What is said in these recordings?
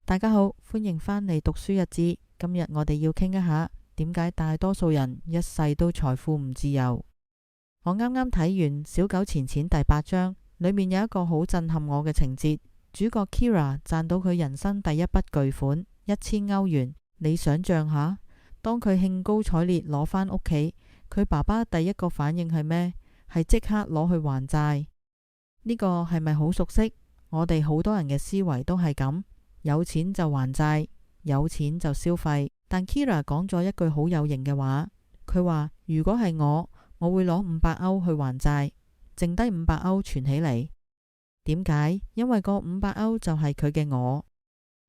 大家好，歡迎返嚟讀書日誌。今日我哋要傾一下點解大多數人一世都財富唔自由。我啱啱睇完《小狗錢錢》第8章，裏面有一個好震撼我嘅情節。主角 Kira 賺到佢人生第一筆巨款1000歐元。你想象下，當佢興高采烈攞返屋企，佢爸爸第一個反應係咩？係即刻攞去還債。呢個係咪好熟悉？我哋好多人嘅思維都係咁，有錢就還債，有錢就消費。但 Kira 講咗一句好有型嘅話，佢話如果係我會攞500歐去還債，剩低500歐存起嚟。點解？因為個500歐就係佢嘅我。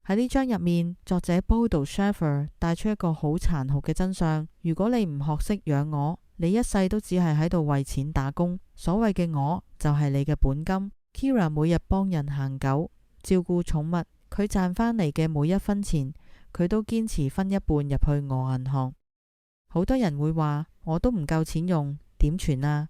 喺呢章入面，作者 Bodo Schäfer 帶出一個好殘酷嘅真相：如果你唔學識養我，你一世都只係喺度為錢打工。所謂嘅我就係你嘅本金。Kira 每日幫人行狗，照顧寵物，佢賺返嚟嘅每一分錢，佢都堅持分一半入去我銀行。好多人會話我都唔夠錢用，點存啊？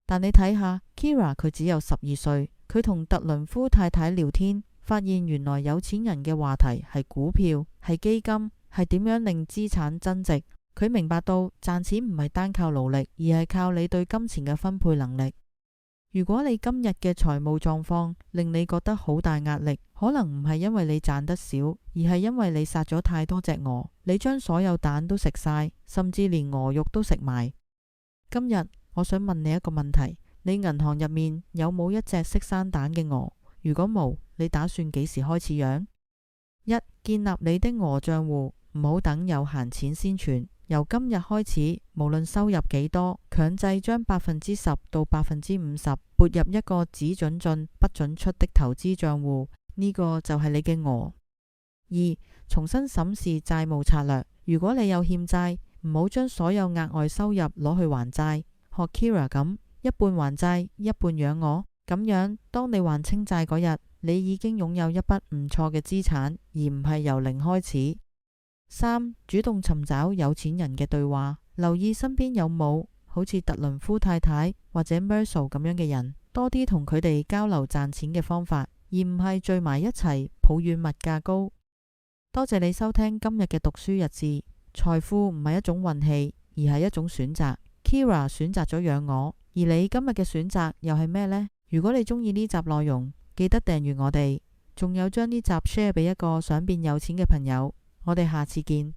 但你睇下 Kira， 佢只有12歲，佢同特倫夫太太聊天，發現原來有錢人嘅話題係股票，係基金，係點樣令資產增值。佢明白到賺錢唔係單靠勞力，而係靠你對金錢嘅分配能力。如果你今日嘅財務狀況令你覺得好大壓力，可能唔係因為你賺得少，而係因為你殺咗太多隻鵝，你將所有蛋都食晒，甚至連鵝肉都食埋。今日我想問你一個問題：你銀行入面有冇一隻識生蛋嘅鵝？如果冇，你打算幾時開始養？一、建立你的鵝賬戶，唔好等有閒錢先存。由今日開始，無論收入幾多，強制將10%到50%撥入一個只准進不准出的投資賬戶，呢個就係你嘅鵝。二、重新審視債務策略。如果你有欠債，唔好將所有額外收入攞去還債，學 Kira 咁，一半還債，一半養鵝。咁樣，當你還清債嗰日，你已經擁有一筆唔錯嘅資產，而唔係由零開始。三、主動尋找有錢人嘅對話，留意身邊有冇好似特倫夫太太或者 Mercer 咁樣嘅人，多啲同佢哋交流賺錢嘅方法，而唔係聚埋一齊抱怨物價高。多謝你收聽今日嘅讀書日誌。財富唔係一種運氣，而係一種選擇。Kira 選擇咗養鵝，而你今日嘅選擇又係咩呢？如果你中意呢集內容，記得訂閱我哋，仲有將呢集 share 俾一個想變有錢嘅朋友。我哋下次見。